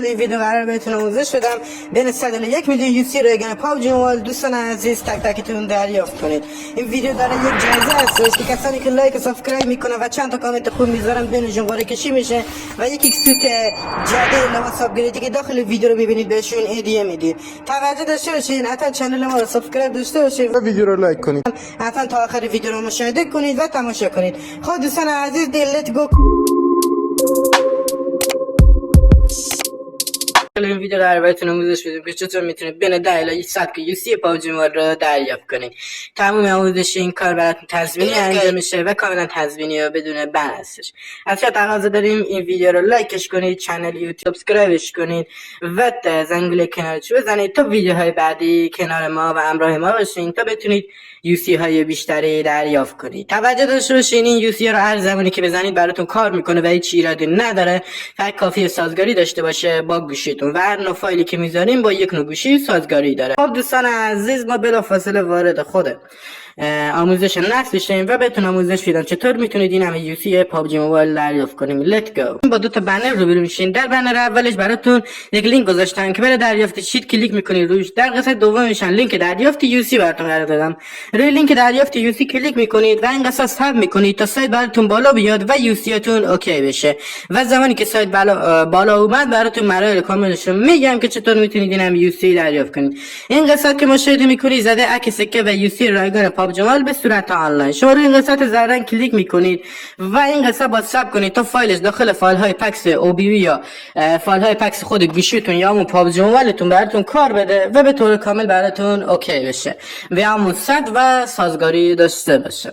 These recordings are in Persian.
این ویدیو قرار بهتون آموزش بدم بین 101 میلیون یوسی رایگان پابجی موبایل. دوستان عزیز تک تکتون دریافت کنید. این ویدیو داره یک جایزه هستش که کسانی که لایک و سابسکرایب میکنن و چند تا کامنت خوب میذارن بینشون قرعه کشی میشه و یک سوت جدید لباس آپگریدی که داخل ویدیو رو میبینید بهشون هدیه میدید. توجه داشته باشین، حتما کانال ما رو سابسکرایب داشته باشین و ویدیو رو لایک کنید. حتما تا آخر ویدیو رو مشاهده کنید و تماشا کنید. خب دوستان عزیز لیت گو. این ویدیو قراره بهتون آموزش بدیم که چطور میتونید بین 10 الی 100 یوسی پابجی موبایل رو دریافت کنید. تمام آموزش این کار براتون تضمینی انجام میشه و کاملا تضمینی و بدون بن هستش. از شما تقاضا داریم این ویدیو رو لایکش کنید، کانال یوتیوب سابسکرایبش کنید و زنگوله کنارش بزنید تا ویدیوهای بعدی کنار ما و همراه ما باشین تا بتونید یوسی های بیشتری دریافت کنید. توجه داشته باشین این یوسی ها رو هر زمانی که بزنید براتون کار میکنه و هیچ ایرادی نداره. فقط کافیه سازگاری داشته باشه با گوشیتون و هر نوع فایلی که میذاریم با یک نوع گوشی سازگاری داره. خب دوستان عزیز ما بلافاصله وارد خود آموزش نصب شیم و بهتون آموزش میدم چطور میتونید این همه یوسی پابجی موبایل دریافت کنیم. لیت گو. با دو تا بنر روبرو میشین. در بنر اولش براتون یک لینک گذاشتن که برای دریافت شیت کلیک میکنید روش. در قسمت دومش لینک دریافت یوسی براتون قرار دادم. روی لینک دریافت یوسی کلیک میکنید و این قسمت ثبت میکنید تا سایت براتون بالا بیاد و یوسیاتون اوکی بشه. و زمانی که سایت بالا اومد براتون مراحل کاملش رو میگم که چطور میتونید این همه یوسی دریافت کنید. این قسمت که مشاهده میکنید زده عکس سکه و یوسی رایگان پابجی موبایل به صورت آنلاین. شما روی این قسمت زرد کلیک میکنید و این قسمت باید ثبت کنید تا فایلش داخل فایل های پکس OBB یا فایل های پکس خود گوشیتون یا همون پابجی موبایلتون براتون کار بده و به طور کامل براتون اوکی بشه و همون صد و سازگاری داشته باشه.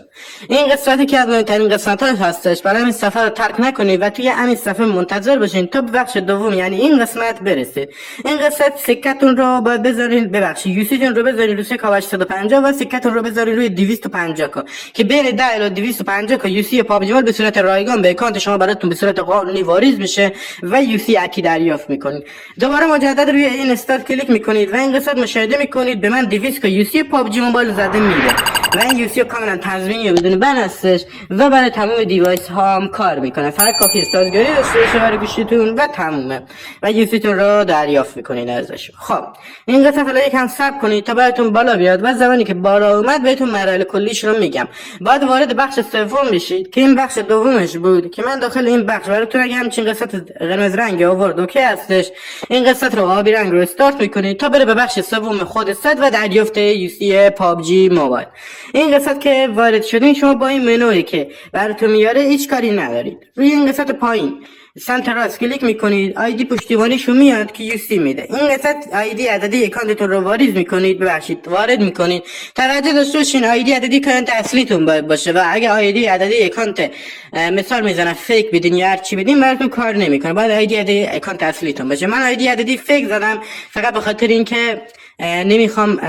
این قسمتی که از مهمترین قسمت ها هستش. برای این صفحه رو ترک نکنید و توی همین صفحه منتظر باشین تا به بخش دوم یعنی این قسمت برسید. این قسمت سکتون رو باید بذارین، ببخشید یوسیتون رو بذارین روی سکه 850 و سکتون رو بذارین روی 250 که بین 10 الی 250 یوسی پابجی موبایل به صورت رایگان به اکانت شما براتون به صورت قانونی واریز میشه و یوسی اکی دریافت میکنید. دوباره مجدد روی این استارت کلیک میکنید و این قسمت مشاهده میکنید به من 200 یوسی پابجی موبایل زده میده و این یوسی کاملا تضمینی و بدون بن هستش و برای تمام دیوایس ها هم کار میکنه. فقط کافیه سازگاری داشته باشه برای گوشیتون و تمومه و یوسیتون رو دریافت میکنید ازش. خب این قسمت رو یکم صبر کنید تا براتون بالا بیاد و زمانی که بالا اومد بهتون مراحل کلیش رو میگم. بعد وارد بخش سوم بشید که این بخش دومش بود که من داخل این بخش براتون اگه همچین قسمت قرمز رنگ آورد اوکی هستش. این قسمت رو آبی رنگ رو استارت میکنید تا بره به بخش سوم خود صد و دریافت یوسی پابجی موبایل. این قسمت که وارد شدین شما با این منویی که براتون میاره هیچ کاری ندارید. روی این قسمت پایین سمت راست کلیک میکنید، آیدی پشتیبانیشو میاد که یوسی میده. این قسمت آیدی عددی اکانتتون رو واریز میکنید، ببخشید وارد میکنید. توجه داشته باشین آیدی عددی اکانت اصلیتون باید باشه و اگه آیدی عددی اکانت مثال میزنم فیک بدین یا هر چی بدین براتون کار نمیکنه. باید آیدی عددی اکانت اصلیتون باشه. من آیدی عددی فیک زدم فقط به خاطر اینکه نمیخوام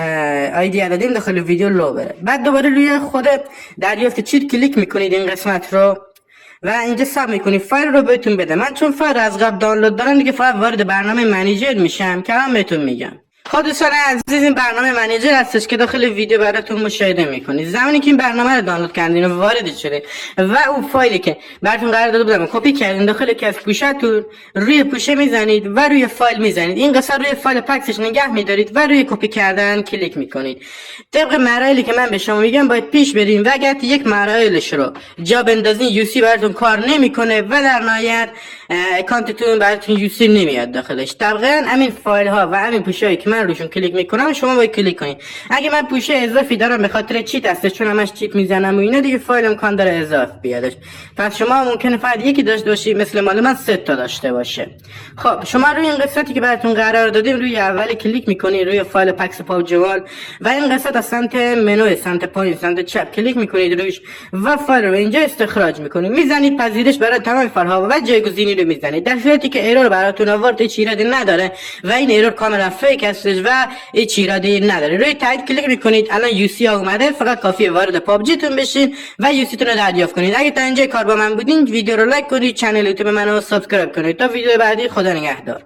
آیدی عددیم داخل ویدیو لو بره. بعد دوباره روی خود دریافت چیت کلیک میکنید این قسمت رو و اینجا ثبت میکنید فایل رو بهتون بده. من چون فایل از قبل دانلود دارم دیگه فقط وارد برنامه منیجر میشم که هم بهتون میگم. خب دوستان عزیز این برنامه منیجر هستش که داخل ویدیو براتون مشاهده میکنید. زمانی که این برنامه رو دانلود کردین و وارد شده و اون فایلی که براتون قرار داده بودم کپی کردین داخل کیس گوشتون روی پوشه میزنید و روی فایل میزنید. این قسمت روی فایل پکسش نگه میدارید و روی کپی کردن کلیک میکنید. طبق مراحلی که من به شما میگم باید پیش بریم و اگر یک مراحلش رو جا بندازین یوسی براتون کار نمیکنه و در نهایت اکانتتون براتون یوسی نمیاد داخلش. طبقا همین فایل ها و همین پوشهایی که من روشون کلیک میکنم شما باید کلیک کنید. اگه من پوشه اضافی دارم به خاطر چیت هستش چون همش چیت میزنم و اینا دیگه فایل امکان داره اضافه بیادش. پس شما ممکنه فقط یکی داشته باشید مثل مال من 3 تا داشته باشه. خب شما روی این قسمتی که براتون قرار دادیم روی اول کلیک میکنید روی فایل پکس پابجی موبایل و این قسمت از سمت منو سمت پایین سمت چپ کلیک میکنید روش و فایل رو اینجا استخراج میکنید. میزنید پذیرش برای تمام فایل ها و جایگزینی رو میزنید. در صورتی که ایرور براتون آورد هیچ ایرادی نداره و این ایرور کاملا فیک هستش و هیچ ایرادی نداره. روی تایید کلیک میکنید. الان یوسی اومده. فقط کافیه وارد پابجی تون بشین و یوسی تون رو دریافت کنید. اگه تا اینجا کار با من بودین ویدیو رو لایک کنید، کانال یوتیوب منو سابسکرایب کنید. تا ویدیو بعدی خدا نگهدار.